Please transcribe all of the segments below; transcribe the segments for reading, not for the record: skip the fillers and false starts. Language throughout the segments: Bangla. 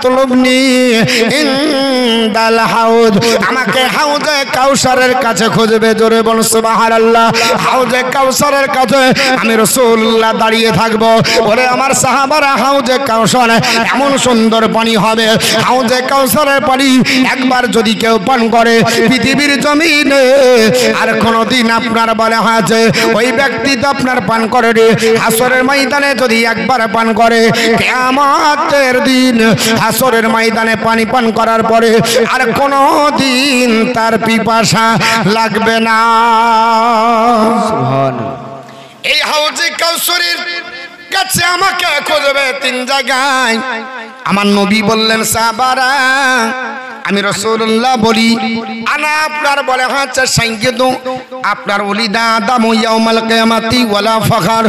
ফাতলুবনি ইনদাল হাউজ, আমাকে হাউজে কাউসারের কাছে খুঁজবে। জোরে বলুন সুবহানাল্লাহ। হাউজে কাউসারের কাছে আমি রাসূলুল্লাহ দাঁড়িয়ে থাকবো। ওরে আমার সাহাবারা, হাউজে কাউসার এমন সুন্দর পানি হবে, হাউজে কাউসারের পানি একবার যদি কেউ পান করে পৃথিবীর জমিনে আর কোনোদিন আপনার বলা হয়েছে ওই ব্যক্তি তো আপনার পান করে হাসরের ময়দানে যদি একবার পান করে, কিয়ামতের দিন হাসরের ময়দানে পানি পান করার পরে আর কোনোদিন তার পিপাসা লাগবে না। সুবহানাল্লাহ। এই হাউজে কাউসারের কাছে আমাকে খুঁজবে তিন জায়গায়। আমার নবী বললেন, সাহাবারা আমি রাসূলুল্লাহ বলি, আনা আপনার বলে হচ্ছে সাইয়্যিদু আপনার ওলিদা আদম ইয়াউমাল কিয়ামাতি ওয়ালা ফখর।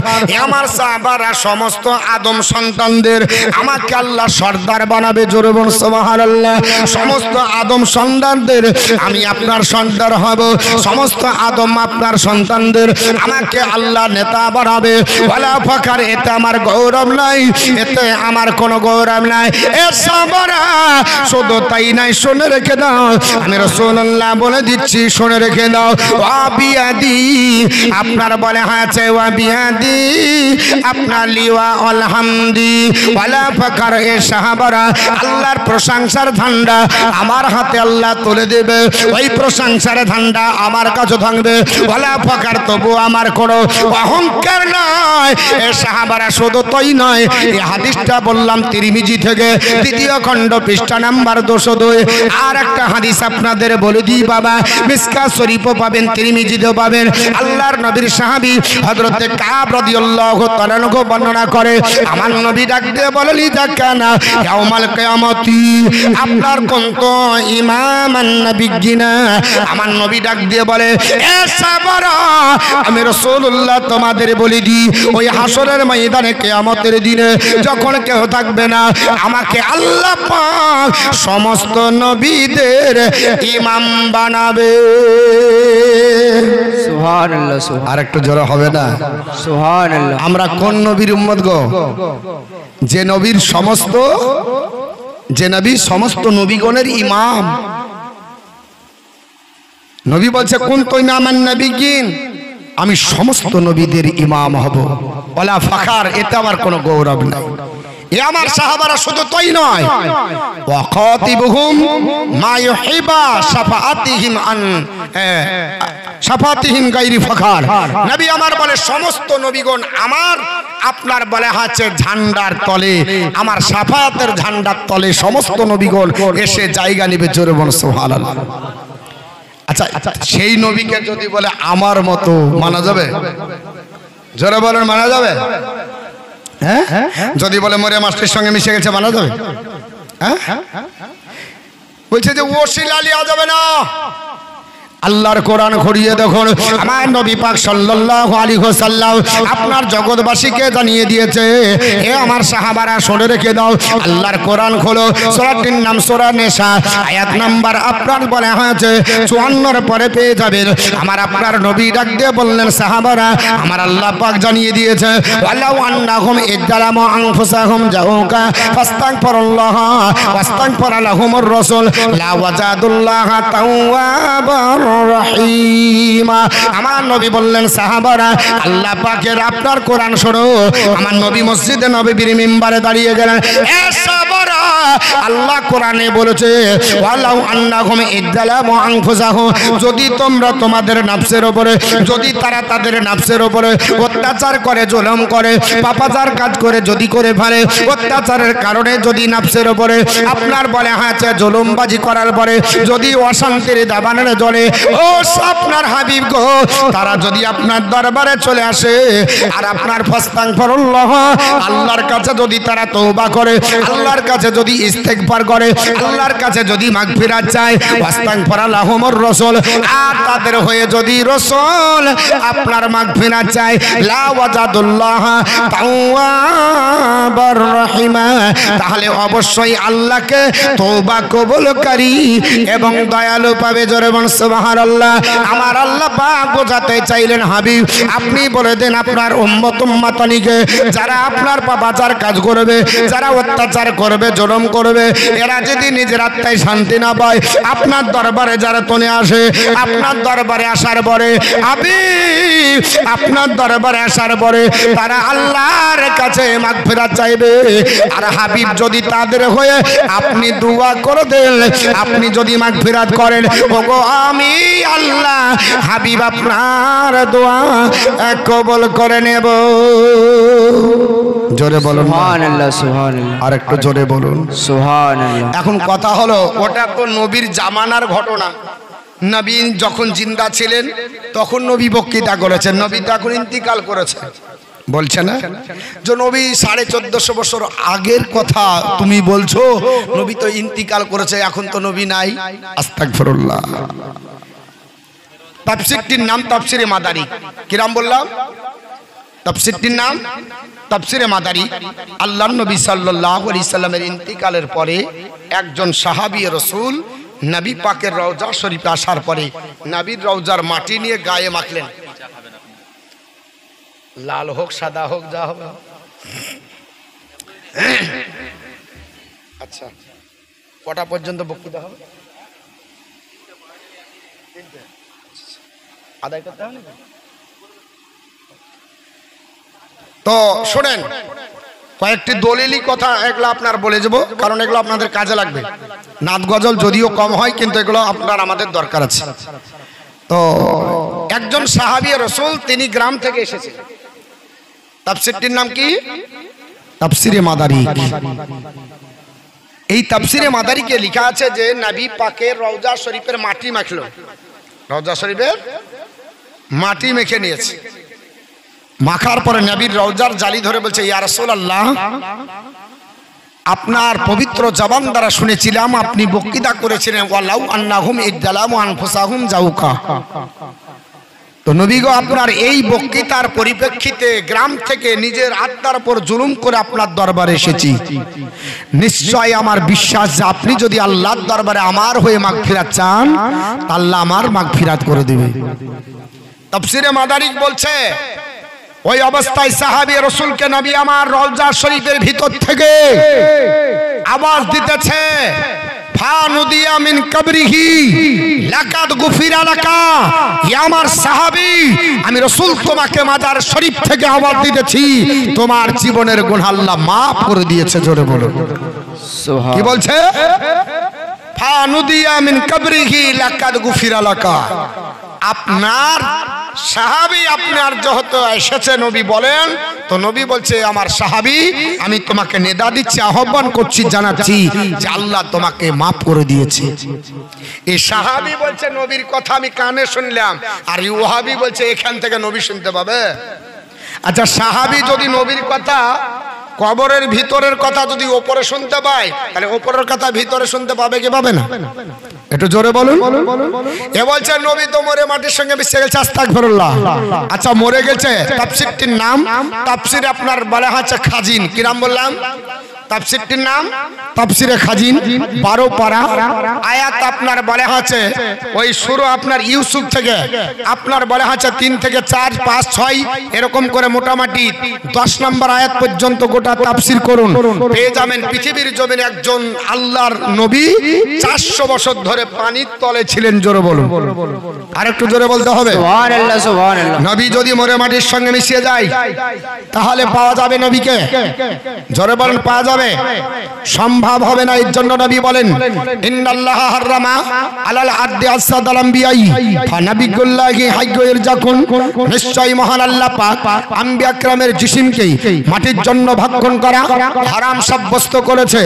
আমার সাহাবারা সমস্ত আদম সন্তানদের আমাকে আল্লাহ সর্দার বানাবে। জোরে বলুন সুবহানাল্লাহ। সমস্ত আদম সন্তানদের আমি আপনার সর্দার হব। সমস্ত আদম আপনার সন্তানদের আমাকে আল্লাহ নেতা বানাবে। ওয়ালা ফখর, এতে আমার গৌরব নাই, এতে আমার কোনো গৌরব নাই। এ সাহাবারা শুধু তাই নাই, শুনে রেখে দাও, আমি রাসূলুল্লাহ বলে দিচ্ছি, শুনে রেখে দাও। ওয়াবিয়াদি আপনার বলে হয়েছে, ওয়াবিয়াদি আপনার লিওয়া আলহামদি ওয়ালা ফাকার। এ সাহাবারা আল্লাহর প্রশংসার ঝান্ডা আমার হাতে আল্লাহ তুলে দেবে, ওই প্রশংসার ঝান্ডা আমার কাছে থাকবে। ওয়ালা ফাকার, তবু আমার কোনো অহংকার নয়। এ সাহাবারা শুধু তাই নয়, এই হাদিসটা বললাম তিরমিজি থেকে, দ্বিতীয় খণ্ড পৃষ্ঠা নাম্বার 202। আর একটা হাদিস আপনাদের বলে দিই বাবা, মিসকাত শরীফও পাবেন, তিরমিজিতেও পাবেন। আল্লাহর নবীর সাহাবী হযরত কাব রাদিয়াল্লাহু তাআলা আনহু বর্ণনা করে, আমার নবী ডাক দিয়ে বলেন, ইযাকানা ইয়াউমাল কিয়ামতি আপনার কুনতু ইমামান নাবিয়্যিনা। আমার নবী ডাক দিয়ে বলে, এ সাহাবারা আমি রাসূলুল্লাহ তোমাদের বলে দিই, ওই হাসরের ময়দানে কিয়ামতের দিনে যখন কেউ থাকবে না, আমাকে আল্লাহ পাক সমস্ত নবীদের ইমাম বানাবে। সুবহানাল্লাহ। আর একটু জোরে হবে না? সুবহানাল্লাহ। আমরা কোন নবীর উম্মত গো? যে নবী সমস্ত নবীগণের ইমাম। নবী বলছে, কুনতু ইমামান নাবিয়্যিন, আমি সমস্ত নবীদের ইমাম হব। ওয়ালা ফাখার, এতে আমার কোনো গৌরব নাই। এ আমার সাহাবারা শুধু তাই নয়, ওয়াকাতিবুহুম মা ইউহিবা শাফাআতিহিম আন শাফাআতিহিম গায়রি ফাখার। নবী আমার বলে সমস্ত নবীগণ আমার আপনার বলে আছে ঝান্ডার তলে, আমার শাফাআতের ঝান্ডার তলে সমস্ত নবীগণ এসে জায়গা নেবে। জোরে বলুন সুবহানাল্লাহ। আচ্ছা, সেই নবীকে যদি বলে আমার মতো, মানা যাবে? জোরে বলেন, মানা যাবে? হ্যাঁ, যদি বলে মরিয়া মাস্টারের সঙ্গে মিশে গেছে, মানা যাবে? হ্যাঁ, বলছে যে ওসিলা লিয়া যাবে না। আল্লাহর কোরআন ঘুরিয়ে দেখুন, আমার নবী পাক সাল্লাল্লাহু আলাইহি ওয়াসাল্লাম আপনার জগৎবাসীকে জানিয়ে দিয়েছে, হে আমার সাহাবারা শুনে রেখে দাও। আল্লাহর কোরআন খোলো, সূরাটির নাম সূরা নিসা, আয়াত নাম্বার আপনার বলা হয়েছে 54 পরে পেয়ে যাবেন। আমার আপনার নবী ডাক দিয়ে বললেন, সাহাবারা আমার আল্লাহ পাক জানিয়ে দিয়েছে, ওয়ালাউ আন্নাহুম ইযলামু আনফুসাহুম জাউকা ফাস্তাগফিরুল্লাহ ওয়াস্তাগফারা লাহুমুর রাসূল লা ওয়াজাদুল্লাহা তাওয়াবার রহিমা। আমার নবী বললেন, সাহাবারা আল্লাহ পাকের আপনার কোরআন শোনো। আমার নবী মসজিদে নববীর মিম্বারে দাঁড়িয়ে গেলেন, এ সাহাবারা আল্লাহ কোরআনে বলেছে, ওয়ালাউ আন্নাহুম ইযলামু আনফুসাহুম, যদি তোমরা তোমাদের নফসের উপরে, যদি তারা তাদের নফসের উপরে অত্যাচার করে, জুলুম করে, পাপাচার কাজ করে, যদি করে ফেলে, অত্যাচারের কারণে যদি নফসের উপরে আপনার বলে আছে জুলুমবাজি করার পরে যদি অশান্তির দাবানলে জ্বলে, ও আপনার হাবিব গো, তারা যদি আপনার দরবারে চলে আসে আর আপনার ফাস্তাগফিরুল্লাহ আল্লাহর কাছে যদি তারা তওবা করে, আল্লাহর কাছে যদি ইস্তেগফার করে, আল্লাহর কাছে যদি মাগফিরাত চায়, ওয়াস্তাগফারা লাহুমুর রাসূল, আর তাদের হয়ে যদি রাসূল আপনার মাগফিরাত চায়, লা ওয়াজাদুল্লাহ তাওয়াবার রহিমা, তাহলে অবশ্যই আল্লাহকে তওবা কবুলকারী এবং দয়ালু পাবে। জোরে বলুন সুবহানাল্লাহ। আমার আল্লাহ পাক বোঝাতে চাইলেন, হাবিব আপনি বলে দেন আপনার উম্মতানিকে, যারা আপনার পাপাচার কাজ করবে, যারা অত্যাচার করবে, জুলুম করবে, এরা যদি নিজের আত্মায় শান্তি না পায়, আপনার দরবারে যারা তনে আসে, আপনার দরবারে আসার পরে আপনার দরবারে আসার পরে তারা আল্লাহর কাছে মাগফিরাত চাইবে। আর হাবিব যদি তাদের হয়ে আপনি দোয়া করে দেন, আপনি যদি মাগফিরাত করেন, ওগো আমি আল্লাহ হাবিব আপনার দোয়া কবুল করে নেব। জোরে বলুন সুবহানাল্লাহ, সুবহানাল্লাহ। আর একটু জোরে বলুন সুবহানাল্লাহ। এখন কথা হলো, ওটা তো নবীর জামানার ঘটনা। নবী যখন জিন্দা ছিলেন তখন নবী বক্তৃতা করেছেন, নবী তো এখন ইন্তিকাল করেছেন। বলছে না যে নবী 1450 বছর আগের কথা তুমি বলছো, নবী তো ইন্তিকাল করেছে, এখন তো নবী নাই। আস্তাগফিরুল্লাহ। তাফসীরটির নাম তাফসীরে মাদারী। কি নাম বললাম? তাফসীরটির নাম তাফসীরে মাদারী। আল্লাহর নবী সাল্লাল্লাহু আলাইহি সাল্লামের ইন্তিকালের পরে একজন সাহাবী রাসূল নবী পাকের রওজা শরীফে আসার পরে নবীর রওজার মাটি নিয়ে গায়ে মাখলেন। লাল হোক সাদা হোক যা হবে। আচ্ছা, কটা পর্যন্ত বক্তৃতা হবে? আদায় করতে হবে। তো শোনেন, কয়েকটি দলিলি কথা এগুলো আপনার বলে যাব, কারণ এগুলো আপনাদের কাজে লাগবে। নাত গজল যদিও কম হয়, কিন্তু এগুলো আপনার আমাদের দরকার আছে। তো একজন সাহাবী রাসূল, তিনি গ্রাম থেকে এসেছেন। তাফসীরটির নাম কি? তাফসীরে মাদারী। এই তাফসীরে মাদারীকে লেখা আছে যে নবী পাকের রওজা শরীফের মাটি মাখলো, রওজা শরীফের মাটি মেখে নিয়েছে। মাখার পরে নবীর রওজার জালি ধরে বলছে, ইয়া রাসূলুল্লাহ, আপনার পবিত্র জবান দ্বারা শুনেছিলাম আপনি বক্তৃতা করেছিলেন, ওয়ালাউ আন্নাহুম ইদলামু আনফুসাহুম জাউকা। তো নবী গো, আপনার এই বক্তৃতার পরিপ্রেক্ষিতে গ্রাম থেকে নিজের আত্মার উপর জুলুম করে আপনার দরবারে এসেছি। নিশ্চয় আমার বিশ্বাস যে আপনি যদি আল্লাহর দরবারে আমার হয়ে মাগফিরাত চান, আল্লাহ আমার মাগফিরাত করে দেবে। তাফসীরে মাদারী বলছে, ওই অবস্থায় সাহাবী রাসূলকে নবী আমার রওজা শরীফের ভিতর থেকে আওয়াজ দিতেছে, ফানুদিয়া মিন কবরিহি লাকাদ গুফিরা লাকা। হে আমার সাহাবী, আমি রাসূল তোমাকে মাজার শরীফ থেকে আওয়াজ দিতেছি, তোমার জীবনের গুনাহ আল্লাহ maaf করে দিয়েছে। জোরে বলো সুবহান। কি বলছে? ফানুদিয়া মিন কবরিহি লাকাদ গুফিরা লাকা। আপনার সাহাবী আপনার যেহেতু এসেছে, নবী বলেন, তো নবী বলছে, আমার সাহাবী, আমি তোমাকে নেদা দিচ্ছি, আহ্বান করছি, জানাচ্ছি যে আল্লাহ তোমাকে মাফ করে দিয়েছে। এই সাহাবী বলছে নবীর কথা আমি কানে শুনলাম, আর ওয়াহাবী বলছে এখান থেকে নবী শুনতে পাবে। আচ্ছা, সাহাবী যদি নবীর কথা, কবরের ভিতরের কথা যদি ওপরে শুনতে পায়, তাহলে ওপরের কথা ভিতরে শুনতে পাবে কি পাবে না? একটু জোরে বলুন। এ বলছে নবী তো মরে মাটির সঙ্গে মিশে গেছে। আস্তাগফিরুল্লাহ। আচ্ছা, মরে গেছে। তাফসীরটির নাম তাফসীরে আপনার বলা হচ্ছে খাজিন। কি নাম বললাম? তাফসীরটির নাম তাফসীরে খাজিন। 12 পারা আয়াত আপনার বলা হচ্ছে, ওই শুরু আপনার ইউসুফ থেকে আপনার বলা হচ্ছে 3 থেকে 4, 5, 6 এরকম করে মোটামুটি 10 নম্বর আয়াত পর্যন্ত গোটা তাফসীর করুন, পেয়ে যাবেন পৃথিবীর জমিনে একজন আল্লাহর নবী 400 বছর ধরে পানির তলে ছিলেন। জোরে বলুন, আর একটু জোরে বলতে হবে সুবহানাল্লাহ, সুবহানাল্লাহ। নবী যদি মরে মাটির সঙ্গে মিশে যায়, তাহলে পাওয়া যাবে নবীকে? জোরে বলেন, পাওয়া যাবে? সম্ভব হবে না। এর জন্য নবী বলেন, ইন্নাল্লাহা হারামা আলাল আদদি আসাদাল আম্বিয়াই ফানাবিকুল্লাহি হাইয়ুর যাকুন। নিশ্চয়ই মহান আল্লাহ পাক আম্বিয়া کرامের জিসিমকে মাটির জন্য ভক্ষণ করা হারাম সাব্যস্ত করেছে।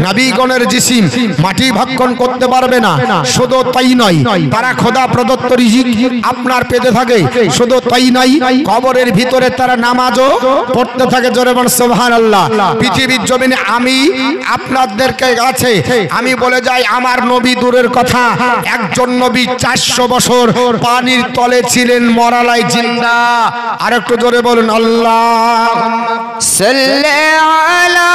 নবীগণের জিসিম মাটি ভক্ষণ করতে পারবে না। শুধু তাই নয়, তারা খোদা প্রদত্ত রিজিক আপনার পেতে থাকে। শুধু তাই নয়, কবরের ভিতরে তারা নামাজও পড়তে থাকে। জোরে বলেন সুবহানাল্লাহ। পৃথিবীর জমিনে আমি আপনাদেরকে কাছে আমি বলে যাই, আমার নবী দূরের কথা, একজন নবী 400 বছর পানির তলে ছিলেন, মরালাই জিন্দা। আর একটু জোরে বলুন, আল্লাহুম্মা সাল্লি আলা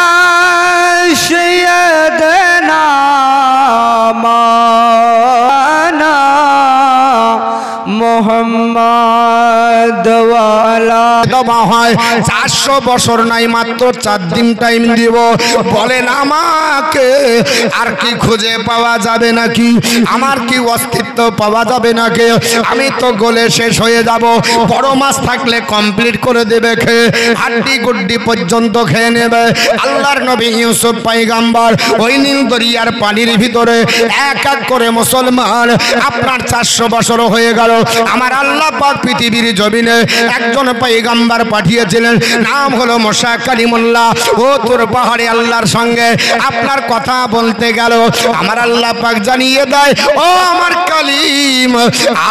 সাইয়্যিদিনা মাওলানা মুহাম্মদ ওয়া আলা ক্ষমা হয়। 400 বছর নাই, মাত্র 4 দিন টাইম দিব। বলেন আমাকে আর কি খুঁজে পাওয়া যাবে নাকি? আমার কি অস্তিত্ব পাওয়া যাবে নাকি? আমি তো গলে শেষ হয়ে যাব। বড় মাছ থাকলে কমপ্লিট করে দেবে খেয়ে, হাড্ডি গুড্ডি পর্যন্ত খেয়ে নেবে। আল্লাহর নবী ইউসুফ পয়গম্বর ওই নীল দরিয়ার পানির ভিতরে এক এক করে মুসলমান আপনার 400 বছর হয়ে গেল। আমার আল্লাহ পাক পৃথিবীর জমিনে একজন পয়গম্বর পাঠিয়েছিলেন, নাম হলো মুসা কালিমুল্লাহ। ও তোর পাহাড়ে আল্লাহর সঙ্গে আপনার কথা বলতে গেল, আমার আল্লাহ পাক জানিয়ে দেয়, ও আমার কালিম,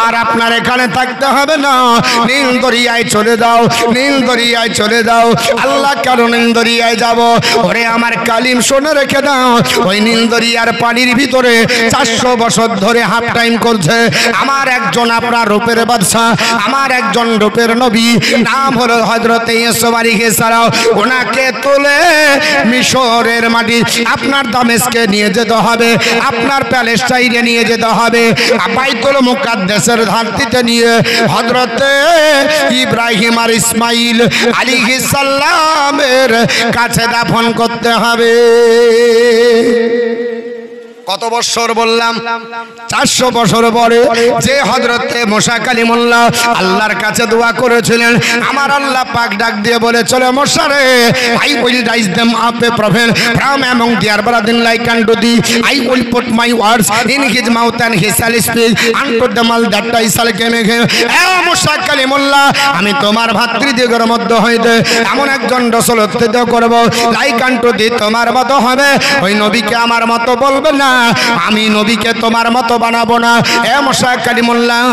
আর আপনার এখানে থাকতে হবে না, নীল দরিয়ায় চলে যাও, নীল দরিয়ায় চলে যাও। আল্লাহ কেন নীল দরিয়ায় যাব? ওরে আমার কালিম শুনে রেখে দাও, ওই নীল দরিয়ার পানির ভিতরে 400 বছর ধরে হাফ টাইম করছে আমার একজন আপনার রূপের বাদশা, আমার একজন রূপের নবী, নাম হলো হযরত ইউসুফ আলাইহিস সালাম। ওনাকে তুলে মিশরের মাটি আপনার দামেস্কে নিয়ে যেতে হবে, আপনার প্যালেস্টাইনে নিয়ে যেতে হবে, বাইতুল মুকাদ্দাসের ধারতিতে নিয়ে হযরত ইব্রাহিম আর ইসমাইল আলাইহিস সালামের কাছে দাফন করতে হবে। কত বছর বললাম? 400 বছর পরে যে হযরতে মুসা কালিমুল্লাহ আল্লাহর কাছে দোয়া করেছিলেন, আমার আল্লাহ পাক ডাক দিয়ে বলে, চলে মুসা রে, I will raise them up a prophet from among their brethren like unto thee. I will put my words in his mouth and he shall speak unto them all that I shall make him. মুসা কালিমুল্লাহ, আমি তোমার ভাতৃদিগের মধ্যে হইতে এমন একজন রাসূল উত্থিত করব, লাইক আনটু দি, তোমার মতো হবে। ওই নবীকে আমার মতো বলবে না, আমি নবীকে তোমার মতো বানাবো না। এ মুসা কালিমুল্লাহ,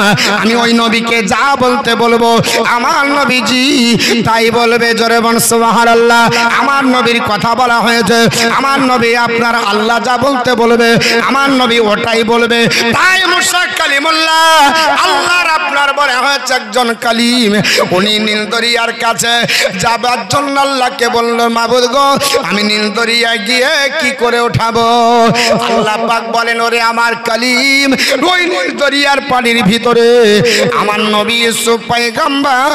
আমি ওই নবীকে যা বলতে বলবো আমার নবীজি তাই বলবে। জোরে বল সুবহানাল্লাহ। আমার নবীর কথা বলা হয়েছে, আমার নবী আপনার আল্লাহ যা বলতে বলবে আমার নবী ওটাই বলবে। তাই মুসা কালিমুল্লাহ আল্লাহর আপনার বলে হয়েছে একজন কালিম, উনি নীল দরিয়ার কাছে যাবার জন্য আল্লাহকে বলল, মাবুদ গো, আমি নীল দরিয়ায় গিয়ে কি করে উঠাবো? আল্লাহ পাক বলেন, ওরে আমার কালিম, ওই নীল দরিয়ার পানির ভিতরে আমার নবী ইউসুফ পয়গম্বর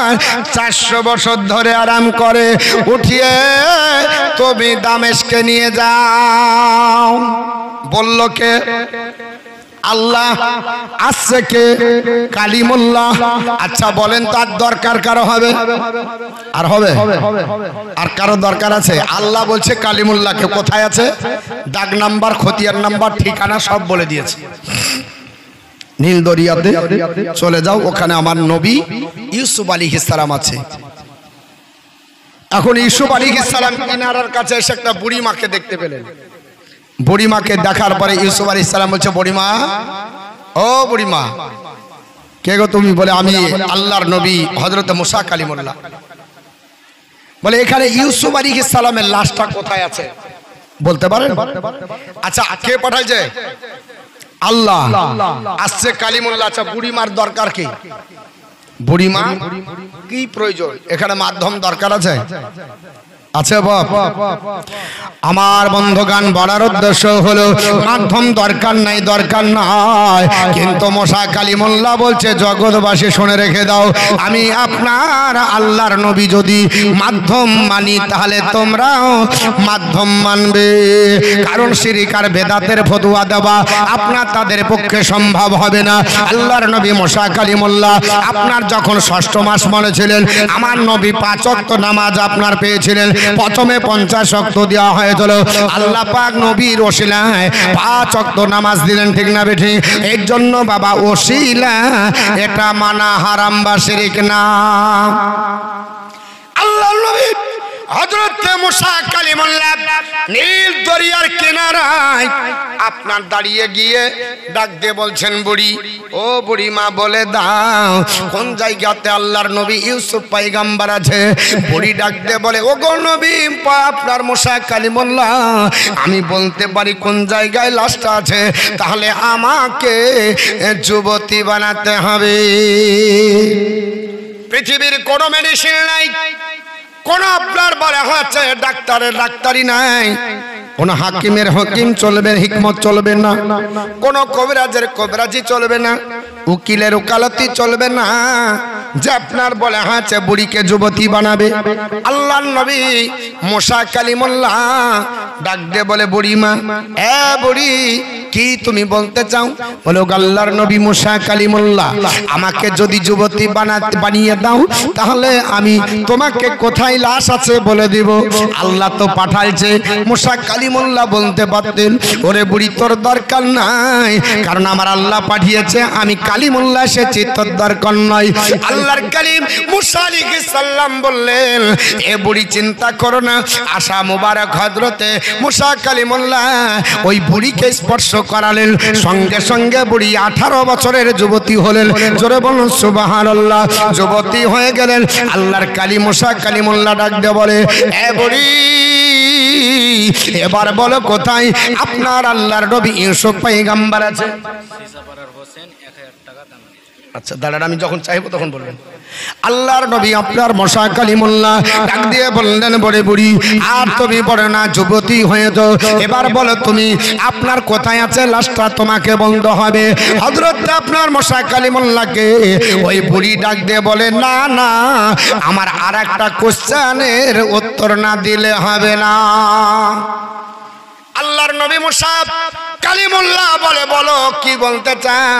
400 বছর ধরে আরাম করে, উঠিয়ে তুমি দামেস্কে নিয়ে যাও। বলল কে? আল্লাহ। আসছে কে? কালিমুল্লাহ। আচ্ছা বলেন, তার দরকার কারো হবে? আর হবে? আর কারো দরকার আছে? আল্লাহ বলছে কালিমুল্লাহকে কোথায় আছে, দাগ নাম্বার, খতিয়ান নাম্বার, ঠিকানা সব বলে দিয়েছে। নীল দরিয়াতে চলে যাও, ওখানে আমার নবী ইউসুফ আলাইহিস সালাম আছে। এখন ইউসুফ আলাইহিস সালাম কিনারার কাছে এসে একটা বুড়ি মাকে দেখতে পেলেন। বুড়িমাকে দেখার পরে ইউসুফ আলাইহিস সালাম বলছে, বুড়িমা, ও বুড়িমা, কে গো তুমি? বলে, আমি আল্লাহর নবী হযরত মুসা কালিমুল্লাহ। বলে, এখানে ইউসুফ আলাইহিস সালামের লাশটা কোথায় আছে বলতে পারেন? আচ্ছা, কে পাঠাইছে? আল্লাহ। আসছে কালিমুল্লাহ। আচ্ছা, বুড়িমার দরকার কি? বুড়িমা কি প্রয়োজন? এখানে মাধ্যম দরকার আছে? আছে বাপ। আমার বন্ধুগান বলার উদ্দেশ্য হলো, মাধ্যম দরকার নাই, দরকার নাই, কিন্তু মুসা কালিমুল্লাহ বলছে, জগৎবাসী শুনে রেখে দাও, আমি আপনার আল্লাহর নবী যদি মাধ্যম মানি, তাহলে তোমরাও মাধ্যম মানবে। কারণ শিরিক আর বেদাতের ফতোয়া দেওয়া আপনার তাদের পক্ষে সম্ভব হবে না। আল্লাহর নবী মুসা কালিমুল্লাহ আপনার যখন 6ষ্ঠ মাস মনে ছিলেন, আমার নবী 5 ওয়াক্ত নামাজ আপনার পেয়েছিলেন। প্রথমে 50 ওয়াক্ত দেওয়া হয়েছিল, আল্লাহ পাক নবীর ওসিলায় 5 ওয়াক্ত নামাজ দিলেন, ঠিক না বেঠি? এর জন্য বাবা ওসিলা এটা মানা হারাম বা শিরিক না। আল্লাহর নবী হযরত মুসা কালিমুল্লাহ নীল দরিয়ার কিনারায় আপনার দাঁড়িয়ে গিয়ে ডাক দিয়ে বলছেন, বুড়ি, ও বুড়ি মা, বলে দাও কোন জায়গাতে আল্লাহর নবী ইউসুফ পয়গম্বর আছে? বুড়ি ডাক দিয়ে বলে, ও গো নবী আপনার মুসা কালিমুল্লাহ, আমি বলতে পারি কোন জায়গায় লাশটা আছে, তাহলে আমাকে যুবতী বানাতে হবে। পৃথিবীর কোনো মেডিসিন নাই, কোন আপনার বলে হচ্ছে ডাক্তারের ডাক্তারি নাই, কোন হাকিমের হাকিম চলবে, হিকমত চলবে না, কোন কবিরাজের কবিরাজি চলবে না, উকিলের উকালতি চলবে না, যে আপনার বলে হাঁচে বুড়িকে যুবতী বানাবে। আল্লাহর নবী মুসা কালিমুল্লাহ ডাক দিয়ে বলে বুড়িমা, এ বুড়ি কি তুমি বলতে চাও? বলো আল্লাহর নবী মুসা কালিমুল্লাহ আমাকে যদি যুবতী বানিয়ে দাও তাহলে আমি তোমাকে কোথায় লাশ আছে বলে দিব। আল্লাহ তো পাঠাইছে। মুসা কালিমুল্লাহ বলতে পারতেন, ওরে বুড়ি তোর দরকার নাই, কারণ আমার আল্লাহ পাঠিয়েছে, আমি কালিমুল্লাহ এসেছি, তোর দরকার নয়। আল্লাহর কালিম মুসা আলাইহিস সালাম বললেন, এ বুড়ি চিন্তা করো না। আশা মুবারক হযরতে মুসা কালিমুল্লাহ ওই বুড়িকে স্পর্শ করালেন, সঙ্গে সঙ্গে বুড়ি 18 বছরের যুবতী হলেন। জোরে বলুন সুবহানাল্লাহ। যুবতী হয়ে গেলেন। আল্লাহর কালিম মুসা কালিমুল্লাহ ডাক দিয়ে বলে, এ বুড়ি এবার বলো কোথায় আপনার আল্লাহর নবী ইউসুফ পয়গম্বর আছে? আচ্ছা দাঁড়ান, আমি যখন চাইবো তখন বলবেন। আল্লাহর নবী আপনার মুসা কালিমুল্লাহ ডাক দিয়ে বললেন, বড়ে বুড়ি আর তুমি বড় না, যুবতী হয়েছো, এবার বলো তুমি আপনার কোথায় আছে, লাশটা তোমাকে বলতে হবে। হযরত আপনার মুসা কালিমুল্লাহকে ওই বুড়ি ডাক দিয়ে বলে, না না, আমার আর একটা কোশ্চেনের উত্তর না দিলে হবে না। আল্লাহর নবী মুসা কালিমুল্লাহ বলে, বলো কি বলতে চাও?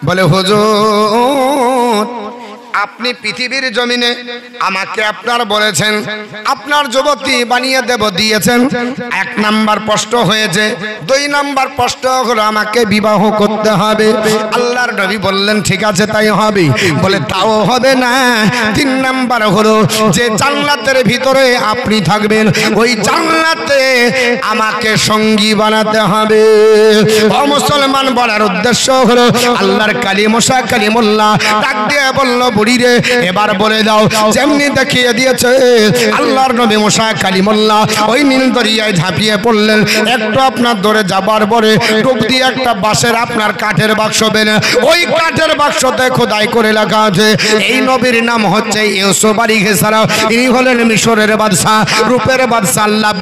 বলে হুজুর আপনি পৃথিবীর জমিনে আমাকে আপনার বলেছেন আপনার যুবতী বানিয়ে দেব, দিয়েছেন। 1 নাম্বার প্রশ্ন হয়েছে। 2 নাম্বার প্রশ্ন হলো আমাকে বিবাহ করতে হবে। আল্লাহর নবী বললেন ঠিক আছে তাই হবে। বলে তাও হবে না, 3 নাম্বার হলো যে জান্নাতের ভিতরে আপনি থাকবেন ওই জান্নাতে আমাকে সঙ্গী বানাতে হবে। ও মুসলমান, বলার উদ্দেশ্য হলো আল্লাহর কালিম মুসা কালিমুল্লাহ ডাক দিয়ে বলল, বুড়ি রে এবার বলে দাও, যেমনি দেখিয়ে দিয়েছে আল্লাহর নবী মুসা কালিমুল্লাহ ওই নীল দরিয়ায় ঝাঁপিয়ে পড়লেন। একটু আপনার ধরে যাবার পরে ডুব দিয়ে একটা বাঁশের আপনার কাঠের বাক্স বেনে, ওই কাঠের বাক্সতে খোদাই করে লেখা আছে এই নবীর নাম হচ্ছে ইউসুফ আলাইহিস সালাম। ইনি হলেন মিশরের বাদশা, রূপের বাদশা। আল্লাহ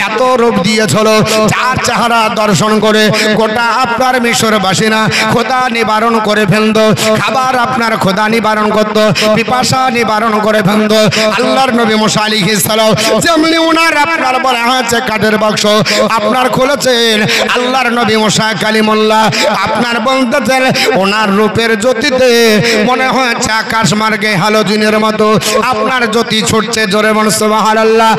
এত রূপ দিয়েছিল, যার চেহারা দর্শন করে গোটা আপনার মিশরবাসীরা খোদা নিবারণ করে ফেলত। খাবার আপনার খোদা নিবারণ করত, পিপাসা নিবারণ করে ফেলত। আল্লাহর নবী মুসা আলাইহিস সালাম যেমনি ওনার আপনার বলা হয়েছে কাঠের বাক্স আপনার খুলেছেন, আল্লাহর নবী মুসা কালিমুল্লাহ আপনার বলতেছেন ওনার রূপের জ্যোতিতে মনে হয়েছে আকাশ মার্গে হালোজিনের মতো আপনার জ্যোতি ছুটছে। জোরে বলুন সুবহানাল্লাহ।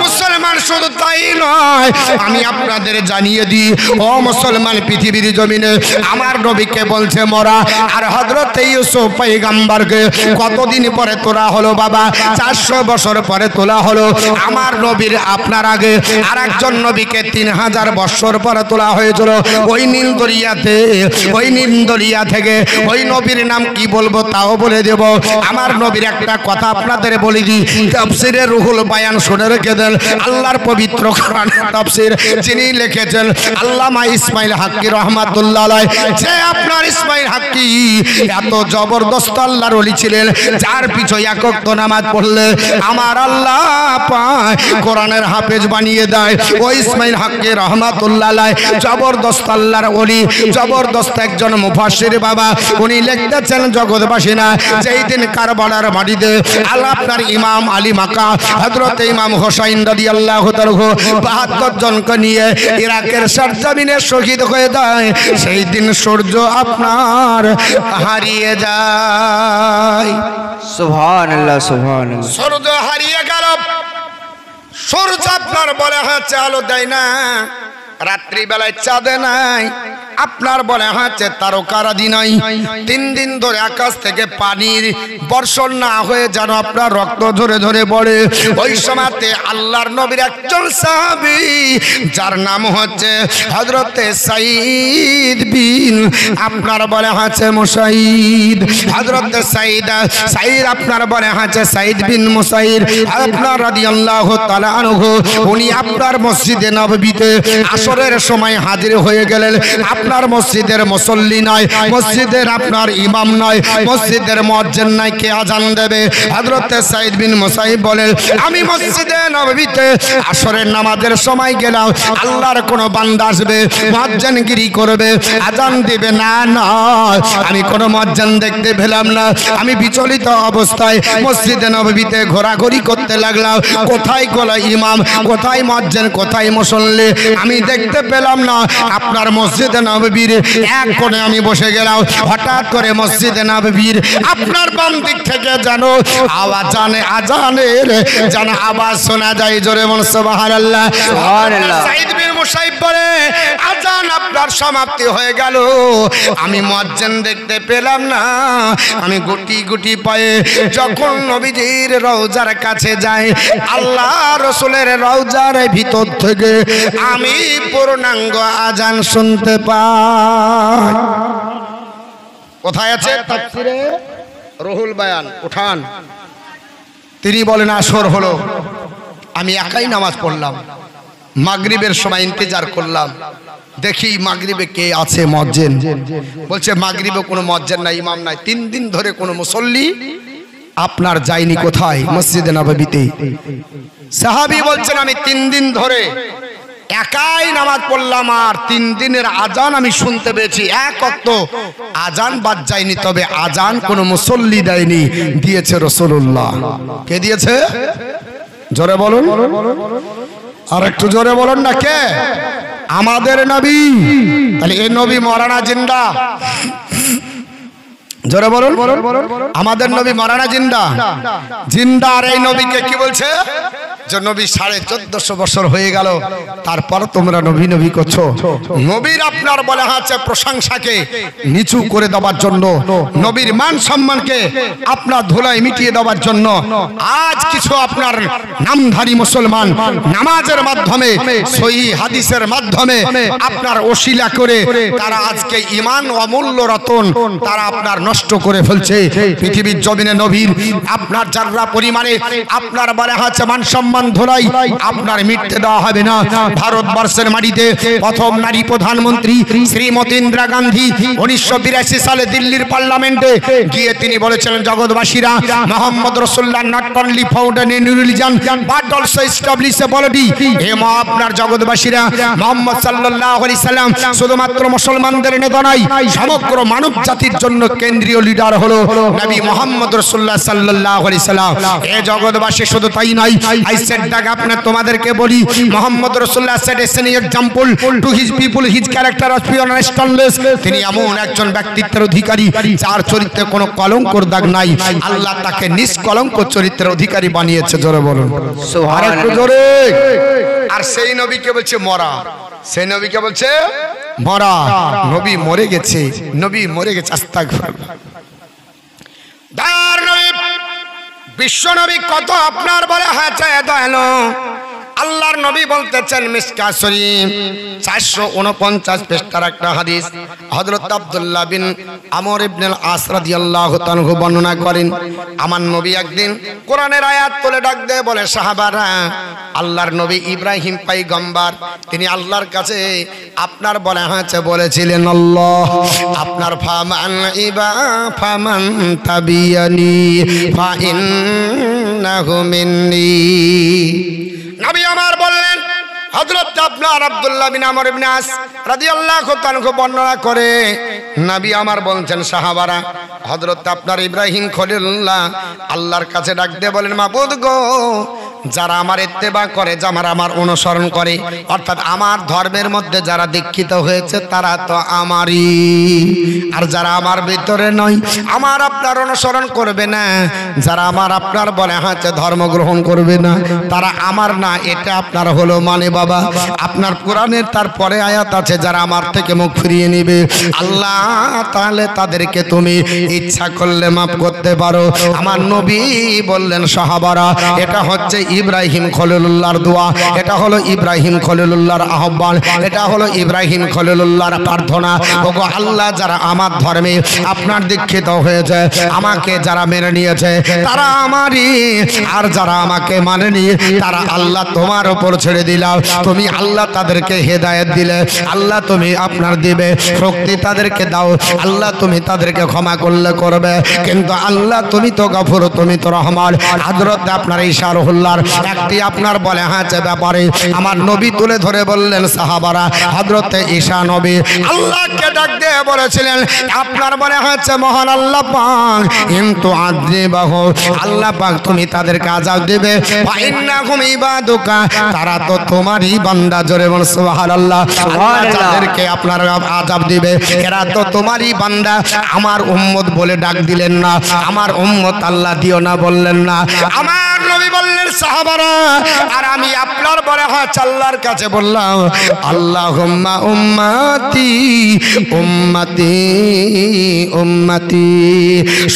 মুসলমান শুধু তাই নয়, আমি আপনাদের জানিয়ে দিই ও মুসলমান, পৃথিবীর জমিনে আমার নবীকে বলছে মরা, আর হযরত ইউসুফ পয়গম্বরকে কতদিন পরে তোলা হলো বাবা? 400 বছর পরে তোলা হলো। আমার নবীর আপনার আগে আরেকজন নবীকে 3000 বছর পরে তোলা হয়েছিল ওই নীল দরিয়াতে। ওই নীল দরিয়া থেকে ওই নবীর নাম কি বলবো তাও বলে দেব। আমার নবীর একটা কথা আপনাদের বলে দিই, তাফসিরে রুহুল বায়ান শুনে রেখে দেন। আল্লাহর পবিত্র কোরআন তাফসির যিনি লিখেছেন আল্লামা ইসমাইল হাক্কি রহমাতুল্লাহ আলাইহি, যে আপনার ইসমাইল হাক্কি এত জবরদস্ত আল্লাহর ওলি ছিলেন, যার পিছু এক ওয়াক্ত নামাজ পড়লে আমার আল্লাহ পায় কোরআনের হাফেজ বানিয়ে দেয়। ওই ইসমাইল হাক্কি রহমাতুল্লাহ আলাইহি জবরদস্ত আল্লাহর ওলি, জবরদস্ত একজন মুফাসসির বাবা। উনি লিখতেছেন জগৎবাসী না, যেই দিন কারবালার মাটিতে আল্লাহ আপনার ইমাম আলী মাকা হযরত ইমাম হোসাইন রাদিয়াল্লাহু তাআলা 72 জনকে নিয়ে ইরাকের সরজমিনে শহীদ হয়ে যায়, সেই দিন সূর্য আপনার হারিয়ে যায়। সুবহানাল্লাহ সুবহানাল্লাহ। সূর্য হারিয়ে গেল। সূর্য আপনার বলে হচ্ছে আলো দেয় না, রাত্রি বেলায় চাঁদে নাই, আপনার বলে হচ্ছে তারকারাদি নাই। 3 দিন ধরে আকাশ থেকে পানির বর্ষণ না হয়ে যেন আপনার রক্ত ঝরে ঝরে পড়ে। ওই সময়তে আল্লাহর নবীর একজন সাহাবী যার নাম হচ্ছে হযরতে সাঈদ বিন আপনার বলে হচ্ছে মুসাইদ। হযরতে সাঈদ আপনার বলে হচ্ছে সাঈদ বিন মুসাইদ আপনার রাদিয়াল্লাহু তাআলা আনহু। উনি আপনার মসজিদে নববীতে আসরের সময় হাজির হয়ে গেলেন। আপনার আপনার মসজিদের মুসল্লি নাই, মসজিদের আপনার ইমাম নাই, মসজিদের মুয়াজ্জিন নাই, কে আজান দেবে? হযরত সাঈদ বিন মুসাইব বলেন, আমি মসজিদে নববীতে আসরের নামাজের সময় গেলাম, আল্লাহর কোন বান্দা আসবে, মুয়াজ্জিনগিরি করবে, আজান দিবে না, না আমি কোন মুয়াজ্জিন দেখতে পেলাম না। আমি বিচলিত অবস্থায় মসজিদে নববীতে ঘোরাঘুরি করতে লাগলাম, কোথায় কোন ইমাম, কোথায় মুয়াজ্জিন, কোথায় মুসল্লি আমি দেখতে পেলাম না। আপনার মসজিদে নববীর এক কোণে আমি বসে গেলাম, হঠাৎ করে মসজিদে নববীর আপনার বাম দিক থেকে জানো আজানের যেন আওয়াজ শোনা যায়, জোরে বলুন সুবহানাল্লাহ। সাঈদ বিন মুসাইব বলে, আজান আপনার সমাপ্তি হয়ে গেল, আমি মুয়াজ্জিন দেখতে পেলাম না। আমি গুটি গুটি পায়ে যখন নবীজির রওজার কাছে যাই, আল্লাহ রাসূলের রওজার ভিতর থেকে আমি পূর্ণাঙ্গ আজান শুনতে পাই। কোথায় আছে? তাফসিরে রুহুল বায়ান উঠান। তিনি বলেন, আসর হলো, আমি একাই নামাজ পড়লাম, মাগরিবের সময় ইন্তজার করলাম, দেখি মাগরিবে কে আছে মুয়াজ্জিন। বলছে মাগরিবে কোনো মুয়াজ্জিন নাই, ইমাম নাই, 3 দিন ধরে কোনো মুসল্লি আপনার যায়নি। কোথায়? মসজিদে নববীতে। সাহাবী বলছেন, আমি 3 দিন ধরে একাই নামাজ পড়লাম, আর 3 দিনের আজান আমি শুনতে পেয়েছি, এক ওয়াক্ত আজান বাদ যায়নি, তবে আজান কোনো মুসল্লি দেয়নি, দিয়েছে রাসূলুল্লাহ। কে দিয়েছে? জোরে বলুন, আর একটু জোরে বলুন না, কে? আমাদের নবী। তাহলে এই নবী মরানা জিন্দা? জোরে বলুন, আমাদের নবী মরানা জিন্দা? জিন্দা। আর এই নবীকে কি বলছে? যে নবী 1450 বছর হয়ে গেল, তারপর তোমরা নবী নবী করছো। নবীর আপনার বলা হচ্ছে প্রশংসাকে নিচু করে দেওয়ার জন্য, নবীর মান সম্মানকে আপনার ধুলাই মিটিয়ে দেওয়ার জন্য আজ কিছু আপনার নামধারী মুসলমান নামাজের মাধ্যমে, সহিহ হাদিসের মাধ্যমে আপনার ওসিলা করে তারা আজকে ঈমান অমূল্য রতন তারা আপনার নষ্ট করে ফেলছে। পৃথিবীর জমিনে নবীর আপনার যারা পরিমাণে আপনার বলা হচ্ছে মান সম্মান ধরাই আপনার মিটতে দেওয়া হবে না। ভারতবর্ষের মাটিতে প্রথম নারী প্রধানমন্ত্রী শ্রীমতী ইন্দিরা গান্ধী 1982 সালে দিল্লির পার্লামেন্টে গিয়ে তিনি বলেছিলেন, জগৎবাসীরা, Muhammad Rasulullah not only found in religion but also establish a polity. হে মা আপনার জগৎবাসীরা, মোহাম্মদ সাল্লাল্লাহু আলাইহি সাল্লাম শুধুমাত্র মুসলমানদের নেতা নয়, সমগ্র মানব জাতির জন্য কেন্দ্রীয় লিডার হলো নবী মোহাম্মদ রাসূলুল্লাহ সাল্লাল্লাহু আলাইহি সাল্লাম। এই জগৎবাসী শুধু তাই নয়, আপনার তোমাদেরকে বলি, Muhammad Rasulullah said an example to his people, his character of pure and stainless. তিনি এমন একজন ব্যক্তিত্বের অধিকারী যার চরিত্রে কোনো কলঙ্কর দাগ নাই। আল্লাহ তাকে নিষ্কলঙ্ক চরিত্রের অধিকারী বানিয়েছে। জোরে বলুন সুবহানাল্লাহ, জোরে। আর সেই নবীকে বলছে মরা, সেই নবীকে বলছে মরা। নবী মরে গেছে, নবী মরে গেছে। আস্তাগফিরুল্লাহ। বিশ্ব নবী কত আপনার বলে হয়েছে দয়ালু। আল্লাহর নবী বলতেছেন মিশকাত শরীফ 449 পৃষ্ঠার একটা হাদিস, হযরত আব্দুল্লাহ বিন আমর ইবনে আল আস রাদিয়াল্লাহু তাআলা বর্ণনা করেন, আমার নবী একদিন কোরআনের আয়াত তুলে ডাক দেয়, বলে সাহাবারা, আল্লাহর নবী ইব্রাহিম পয়গম্বর তিনি আল্লাহর কাছে আপনার বলা হয়েছে বলেছিলেন, আল্লাহ আপনার ফামান তাবিয়ানি ফা ইন্নাহু মিন্নি। নবী আমার বললেন, হযরত আপনার আব্দুল্লাহ বিন আমর ইবনে আস রাদিয়াল্লাহু তাআলা বর্ণনা করে নবী আমার বলছেন, সাহাবারা, হযরত আপনার ইব্রাহিম খলিলুল্লাহ আল্লাহর কাছে ডাক দিয়ে বলেন, মাবুদ গো, যারা আমার ইত্তেবা করে, যারা আমার অনুসরণ করে, অর্থাৎ আমার ধর্মের মধ্যে যারা দীক্ষিত হয়েছে তারা তো আমারই, আর যারা আমার ভিতরে নয়, আমার আপনার অনুসরণ করবে না, যারা আমার আপনার বলে হচ্ছে ধর্ম গ্রহণ করবে না, তারা আমার না। এটা আপনার হলো মানে বাবা, আপনার কোরআনের তারপরে আয়াত আছে, যারা আমার থেকে মুখ ফিরিয়ে নেবে আল্লাহ তাহলে তাদেরকে তুমি ইচ্ছা করলে মাফ করতে পারো। আমার নবী বললেন, সাহাবারা, এটা হচ্ছে ইব্রাহিম খলিলুল্লাহর দোয়া, এটা হলো ইব্রাহিম খলিলুল্লাহর আহ্বান, এটা হলো ইব্রাহিম খলিলুল্লাহর প্রার্থনা। ওগো আল্লাহ, যারা আমার ধর্মে আপনার দীক্ষিত হয়েছে, আমাকে যারা মেনে নিয়েছে তারা আমারই, আর যারা আমাকে মানেনি তারা আল্লাহ তোমার উপর ছেড়ে দিলাম। তুমি আল্লাহ তাদেরকে হেদায়েত দিলে, আল্লাহ তুমি আপনার দিবে শক্তি তাদেরকে দাও, আল্লাহ তুমি তাদেরকে ক্ষমা করলে করবে, কিন্তু আল্লাহ তুমি তো গফুর, তুমি তো রহমান। হযরত আপনার ঈসা রুহুল্লাহর একটি আপনার বলে হাঁচে ব্যাপারে আমার নবী তুলে ধরে বললেন সাহাবারা, হযরত ঈসা নবী আল্লাহকে ডাক দিয়ে বলেছিলেন আপনার বলে হাঁচে মহান আল্লাহ পাক কিন্তু আযিবাহু, আল্লাহ পাক তুমি তাদেরকে আযাব দিবে, ওয়া ইন্নাহুম ইবাদুকা, তারা তো তোমারই বান্দা। জোরে বল সুবহানাল্লাহ। আল্লাহ যাদেরকে আপনার আযাব দিবে এরা তো তোমারই বান্দা। আমার উম্মত বলে ডাক দিলেন না, আমার উম্মত আল্লাহ দিও না বললেন না, আমার নবী বললেন সাহাবারা। আর আমি আপনার বলে আল্লাহর কাছে বললাম আল্লাহুম্মা উম্মতি উম্মতি উম্মতি।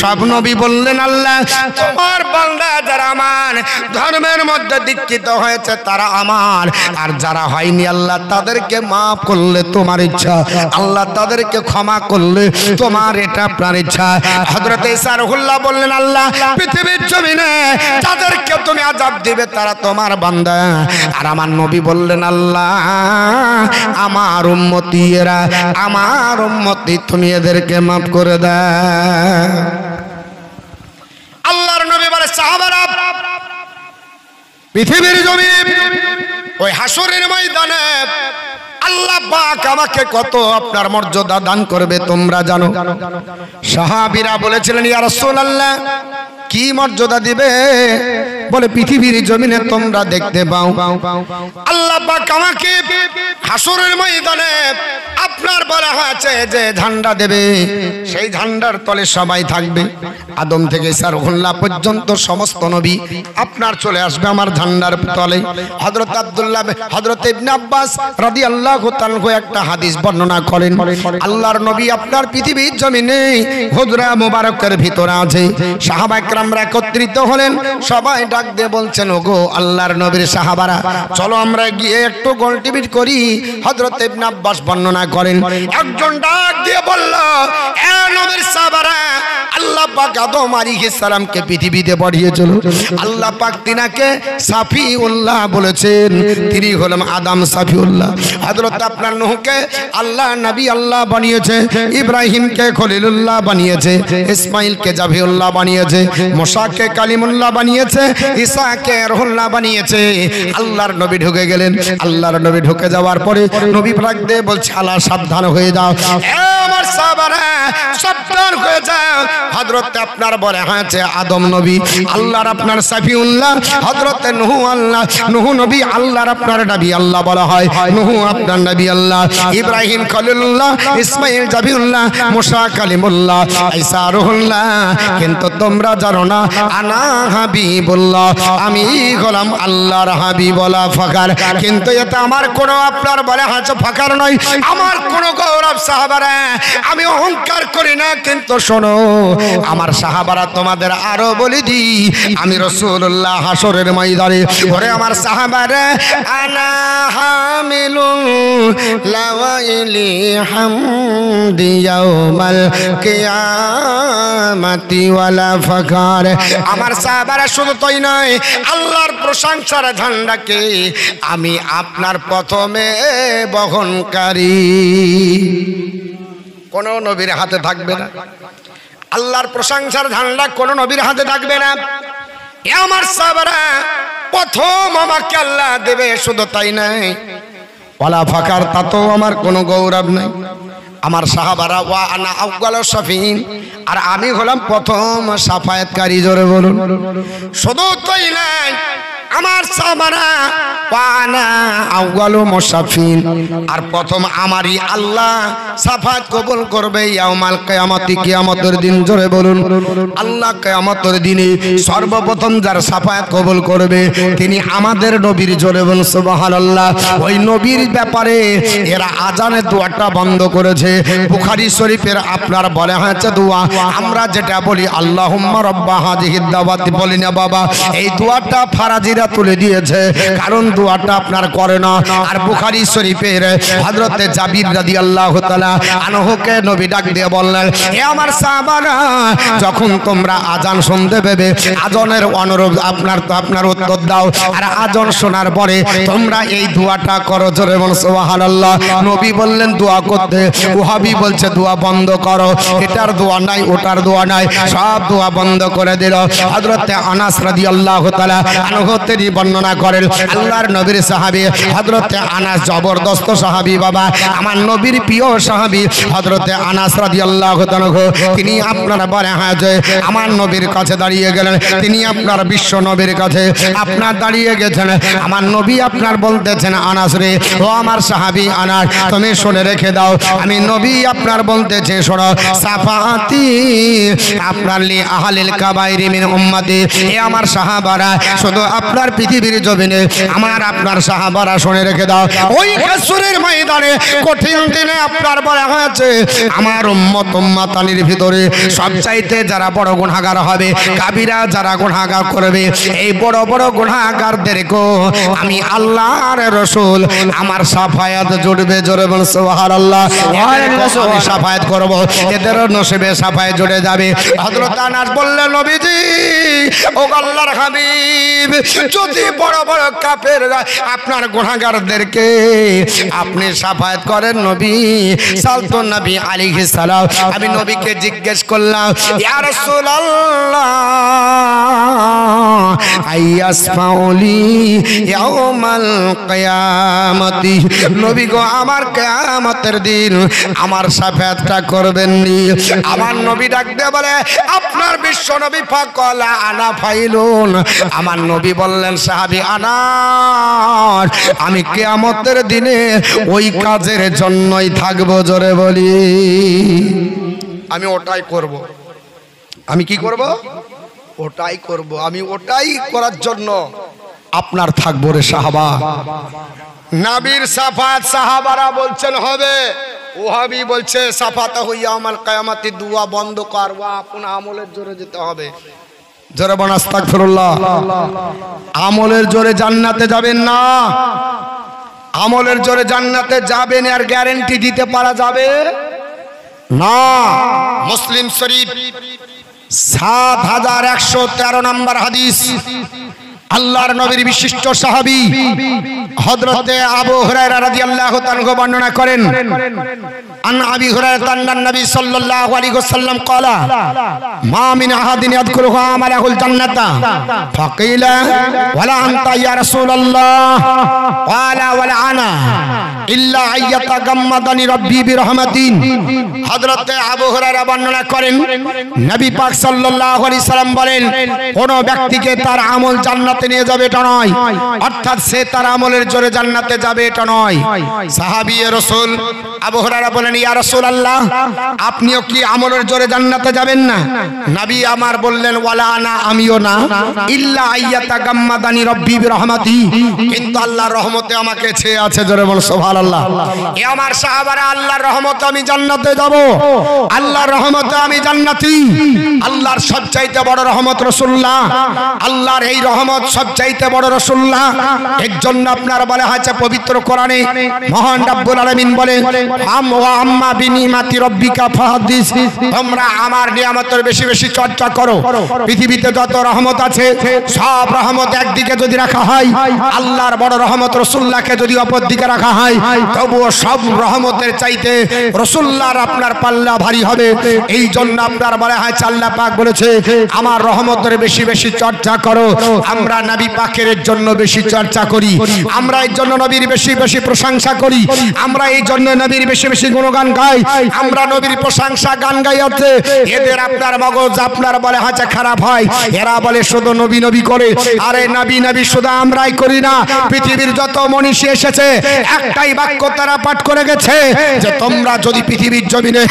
সব নবী বললেন আল্লাহ তোমার বান্দা যারা আমার ধর্মের মধ্যে দীক্ষিত হয়েছে তারা আমার, আর যারা হয়নি আল্লাহ তাদেরকে মাফ করলে তোমার ইচ্ছা, আল্লাহ তাদেরকে ক্ষমা করলে তোমার, এটা আপনার ইচ্ছা। হযরত ঈসা রুহুল্লাহ বললেন আল্লাহ পৃথিবীর জমিনে যাদেরকে তুমি আযাব দিবে তারা তোমার বান্দা। আর আমার নবী বললেন আল্লাহ আমার উম্মতি এরা, আমার উম্মতি তুমি এদেরকে মাফ করে দাও। আল্লাহর নবী বলে সাহাবারা পৃথিবীর জমিনে ওই হাসরের ময়দানে আল্লাহ পাক আমাকে কত আপনার মর্যাদা দান করবে তোমরা জানো। সাহাবীরা বলেছিলেন ইয়া রাসূলুল্লাহ কি মর্যাদা দিবে? বলে পৃথিবীর জমিনে তোমরা দেখতে পাও আল্লাহ পাক আমাকে হাসরের ময়দানে আপনার বলা হয়েছে যে ঝান্ডা দেবে, সেই ঝান্ডার তলে সবাই থাকবে, আদম থেকে ঈসা রুহুল্লাহ পর্যন্ত সমস্ত নবী আপনার চলে আসবে আমার ঝান্ডার তলে। হযরত আব্দুল্লাহ হযরত ইবনে আব্বাস রাদিয়াল্লাহু তাআলা একটা হাদিস বর্ণনা করেন, আল্লাহর নবী আপনার পৃথিবীর জমিনে হুজরা মুবারকের ভিতরে আছে, সাহাবা একরামরা একত্রিত হলেন, সবাই ডাক দিয়ে বলছেন ওগো আল্লাহর নবীর সাহাবারা চলো আমরা গিয়ে একটু গোলটিবিট করি। হযরত ইবনে আব্বাস বর্ণনা করেন একজন ডাক দিয়ে বলল এ নবীর সাহাবারা আল্লাহ পাক আদম আলাইহিস সালামকে পৃথিবীতে পাঠিয়েছিল, আল্লাহ পাক তিনাকে সাফিউল্লাহ বলেছেন, তিনি হলেন আদম সাফিউল্লাহ। হযরত আপনার নূহকে আল্লাহ নবী আল্লাহ বানিয়েছে, ইব্রাহিমকে খলিলুল্লাহ বানিয়েছে, ইসমাঈলকে জাবিউল্লাহ বানিয়েছে, মুসাকে কালিমুল্লাহ বানিয়েছে, ঈসাকে রুহুল্লাহ বানিয়েছে। আল্লাহর নবী ঢুকে গেলেন, আল্লাহর নবী ঢুকে যাওয়ার পরে নবী পাক দিয়ে বলছে আল্লাহ সাবধান হয়ে যাও, এ আমার সাহাবারা সাবধান হয়ে যাও। হযরত আপনার বলে হয়েছে আদম নবী আল্লাহর আপনার সাফিউল্লাহ, হযরত নূহ আল্লাহ নূহ নবী আল্লাহর আপনার নবী আল্লাহ বলা হয়, নূহ আপনার নবী আল্লাহ, ইব্রাহিম খলিলুল্লাহ, ইসমাঈল জাবিউল্লাহ, মুসা কালিমুল্লাহ, ঈসা রুহুল্লাহ। কিন্তু তোমরা জানো না আনা হাবিবুল্লাহ, আমি হলাম আল্লাহর হাবিব বলা ফাকার, কিন্তু এটা আমার কোনো আপনার বলে হাঁচ ফাকার নয়, আমার কোনো গৌরব সাহাবারা, আমি অহংকার করি না। কিন্তু শোনো আমার সাহাবারা তোমাদের আরো বলি দি আমি রাসূলুল্লাহ হাসরের ময়দানে ওরে আমার সাহাবারা আনা হামিলুন লাওয়াইলি হামদি ইয়াউমাল কিয়ামাতি ওয়ালা ফাকার। আমার সাহাবারা শুধু তাই নয়, আল্লাহর প্রশংসার ঝান্ডাকে আমি আপনার প্রথমে বহনকারী। কোন নবীর হাতে থাকবে না, আল্লাহর প্রশংসার ঝান্ডা কোন নবীর হাতে থাকবে না। এ আমার সাহাবারা প্রথম আমাকে আল্লাহ দেবে, শুধু তাই নাই ওয়ালা ফাকার, তাতেও আমার কোনো গৌরব নাই। আমার সাহাবারা ওয়া আনা আউয়ালু শাফিঈন, আর আমি হলাম প্রথম শাফায়াতকারী। জোরে বলুন। শুধু তাই নাই, আমার সাহাবারা ওয়া আনা আউয়ালু মুশাফিন, আর প্রথম আমারই আল্লাহ শাফায়াত কবুল করবে ইয়াউমাল কিয়ামতি, কিয়ামতের দিন। জোরে বলুন। আল্লাহ কিয়ামতের দিনে সর্বপ্রথম যার শাফায়াত কবুল করবে তিনি আমাদের নবীর। জোরে বলুন সুবহানাল্লাহ। ওই নবীর ব্যাপারে এরা আজানের দোয়াটা বন্ধ করেছে। বুখারী শরীফের আপনার বলা হয়েছে দোয়া, আমরা যেটা বলি আল্লাহুম্মা রাব্বা হাযিহিদ দাওয়াতি বলি না বাবা, এই দোয়াটা ফারাজিরা হাতটিটা তুলে দিয়েছে, কারণ দোয়াটা আপনার করে না। আর বুখারী শরীফের হযরতে জাবির রাদিয়াল্লাহু তাআলা আনহুকে নবী ডাক দিয়ে বললেন, হে আমার সাহাবারা, যখন তোমরা আজান শুনতে পাবে আজানের অনুরূপ আপনার উত্তর দাও, আর আজান শোনার পরে তোমরা এই দোয়াটা করো। জোরে বল সুবহানাল্লাহ। নবী বললেন দোয়া করতে, ওয়াহাবি বলছে দোয়া বন্ধ করো, এটার দোয়া নাই ওটার দোয়া নাই, সব দোয়া বন্ধ করে দিল। হযরতে আনাস রাদিয়াল্লাহু তাআলা আনহু তিনি বর্ণনা করেন, আল্লাহর নবীর সাহাবী হযরতে আনাস জবরদস্ত সাহাবী বাবা, আমার নবীর প্রিয় সাহাবী হযরতে আনাস রাদিয়াল্লাহু তাআলা, তিনি আপনার বলে হাজে আমার নবীর কাছে দাঁড়িয়ে গেলেন, তিনি আপনার বিশ্ব নবীর কাছে আপনার দাঁড়িয়ে গেছেন। আমার নবী আপনার বলতেছেন, আনাস রে, ও আমার সাহাবী আনাস, তুমি শুনে রেখে দাও, আমি নবী আপনার বলতেছে শোনো, সাফাতি আপনার লি আহলিল কাবাইরি মিন উম্মতি, এ আমার সাহাবারা, শুধু আপনার পৃথিবীর জমিনে আমার আপনার সাহাবারা শুনে রেখে দাও, ওই হাসরের ময়দানে কঠিন দিনে আপনার বলা হয়েছে আমার উম্মত উম্মাতানির ভিতরে সবচাইতে যারা বড় গুনাহগার হবে, কাবিরা যারা গুনাহগার করবে, এই বড় বড় গুনাহগারদেরকে আমি আল্লাহর রাসূল আমার শাফায়াত জুড়বে। জোরে বল সুবহানাল্লাহ। আমি শাফায়াত করব, এদের নসিবে শাফায়াত জুড়ে যাবে। হযরত আনাস বললেন, নবীজি ও আল্লাহর হাবিব, যদি বড় বড় কাফের আপনার গুনাহগারদেরকে আপনি শাফায়াত করেন নবী সাল্লাল্লাহু নবী আলাইহিস সালাম, আমি নবীকে জিজ্ঞেস করলাম, ইয়া রাসূলুল্লাহ আইয়াসফাউলি ইয়াউমাল কিয়ামতি, নবী গো আমার কিয়ামতের দিন আমার শাফায়াতটা করবেন নি? আমার নবী ডাক দিয়ে বলে, আপনার বিশ্ব নবী ফাকালা আনা ফাইলুন, আমার নবী বললেন, সাহাবী আনাস, আমি কিয়ামতের দিনে ওই কাজের জন্যই থাকবো। জোরে বলি, আমি ওটাই করব। আমি কি করব? ওটাই করব। আমি ওটাই করার জন্য আপনার থাকবো রে সাহাবা। নবীর শাফাত সাহাবারা বলছেন হবে, ওয়াহাবি বলছে শাফাত হইয়া আমার কিয়ামতে দোয়া বন্ধ করবা, আপনা আমলের জোরে যেতে হবে। জোরে বল আস্তাগফিরুল্লাহ। আমলের জোরে জান্নাতে যাবেন না, আমলের জোরে জান্নাতে যাবেন আর গ্যারান্টি দিতে পারা যাবে না। মুসলিম শরীফ ৭১১৩ নম্বর হাদিস, আল্লাহর নবীর বিশিষ্ট সাহাবী হযরতে আবু হুরায়রা রাদিয়াল্লাহু তাআলা বর্ণনা করেন, আন আবি হুরায়রা আন নবী সাল্লাল্লাহু আলাইহি ওয়াসাল্লাম قال মা মিন আহাদিন ইয়াদখুলু আমালাহুল জান্নাতা ফাকিলা ওয়ালা আনতা ইয়া রাসূলুল্লাহ ক্বালা ওয়ালা আনা ইল্লা আইয়াতাগাম্মাদানি রাব্বি বিরহমাতিন। হযরতে আবু হুরায়রা বর্ণনা করেন, নবী পাক সাল্লাল্লাহু আলাইহি সাল্লাম বলেন, কোন ব্যক্তিকে তার আমল জান্নাতে নিয়ে যাবে এটা নয়, অর্থাৎ সে তার আমলের জোরে জান্নাতে যাবে এটা নয়। সাহাবী রাসূল আবু হুরায়রা বলেন, ইয়া রাসূলুল্লাহ, আপনিও কি আমলের জোরে জান্নাতে যাবেন না? নবী আমার বললেন, ওয়ালা আনা, আমিও না, ইল্লা আইয়াতাগাম্মাদানি রাব্বি বিরহমাতি, কিন্তু আল্লাহর রহমতে আমাকে ছেয়ে আছে। জোরে বল সুবহানাল্লাহ। এ আমার সাহাবারা, আল্লাহর রহমতে আমি জান্নাতে যাব, আল্লাহর রহমতে আমি জান্নাতি। আল্লাহর সবচাইতে বড় রহমত রাসূলুল্লাহ, আল্লাহর এই রহমত সবচাইতে বড় রাসূলুল্লাহ। এর জন্য আপনার বলা হয়েছে পবিত্র কোরআনে, মহান রব্বুল আলামিন বলেন, আম্মা বিনিমাতি রাব্বিকা ফাহাদিস, তোমরা আমার নিয়ামতের বেশি বেশি চর্চা করো। পৃথিবীতে যত রহমত আছে সব রহমত একদিকে যদি রাখা হয়, আল্লাহর বড় রহমত রাসূলুল্লাহকে যদি অপর দিকে রাখা হয়, তবুও সব রহমতের চাইতে রাসূলুল্লাহর আপনার পাল্লা ভারী হবে। এই জন্য আপনার বলা হয়, আল্লাহ পাক বলেছে, আমার রহমতের বেশি বেশি চর্চা করো। আমরা নবী পাকের জন্য বেশি চর্চা করি, আমরা এর জন্য নবীর বেশি বেশি প্রশংসা করি, আমরা এই জন্য নবীর বেশি বেশি গুণগান গাই, আমরা নবীর প্রশংসা গান গাই। আছে এদের আপনার মগজ আপনার বলে হাঁচা খারাপ হয়, এরা বলে শুধু নবী নবী করে। আরে নবী নবী শুধু আমরাই করি না, পৃথিবীর যত মনীষী এসেছে একটাই বাক্য তারা পাঠ করে গেছে, যে তোমরা যদি পৃথিবীর জমিনে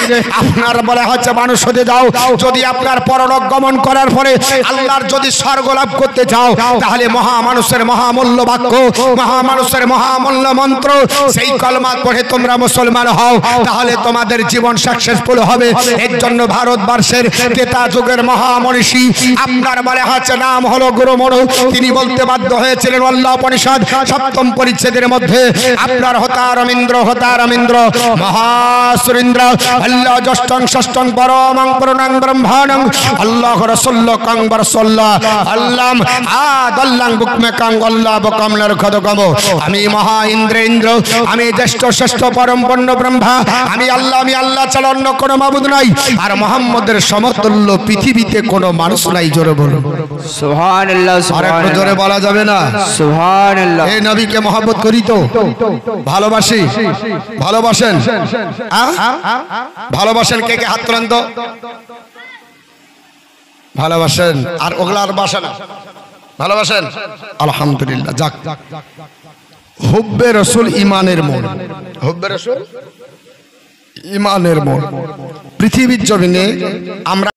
আপনার বলে হচ্ছে মানুষ হতে যাও, যদি আপনার পরলোক গমন করার পরে আল্লাহর যদি স্বর্গ লাভ করতে চাও, তাহলে মহামানুষের মহামূল্য বাক্য, মহামানুষের মহামূল্য মন্ত্র, সেই কলমা পড়ে তোমরা মুসলমান হও, তাহলে তোমাদের জীবন সাকসেসফুল হবে। এর জন্য ভারতবর্ষের ত্রেতা যুগের মহামনীষী আপনার বলে আছে নাম হলো গুরু মনু। তিনি বলতে বাধ্য হয়েছিলেন আল্লাহ উপনিষদ 7ম পরিচ্ছেদের মধ্যে আপনার হতারমিন্দ্র মহাসুরেন্দ্র আল্লাহ জ্যেষ্ঠং ষষ্ঠং পরমং পূর্ণং ব্রহ্মাণং আল্লাহ রাসূলুল্লাহ কং বরসাল্লাহ আল্লাহ আদাল্লাং বুকমেকাং আল্লাহ বকমলার খদগম। আমি মহা ইন্দ্র, আমি জ্যেষ্ঠ শ্রেষ্ঠ পরম পূর্ণ ব্রহ্মা, আমি আল্লাহ ছাড়া অন্য কোনো মাবুদ নাই। আর মুহাম্মদের সমতুল্য পৃথিবীতে কোনো মানুষ নাই। জোরে বলুন সুবহানাল্লাহ। আর একটু জোরে বলা যাবে না? সুবহানাল্লাহ। এই নবীকে মহব্বত করি তো, ভালোবাসি, ভালোবাসেন, ভালোবাসেন? কে কে হাত তোলেন তো? ভালোবাসেন। আর ওগুলা আর বাসে না, ভালোবাসেন? আলহামদুলিল্লাহ। যাক, হুব্বে রাসূল ঈমানের মোড়, হুব্বে রাসূল ঈমানের মোড়। পৃথিবীর জমিনে আমরা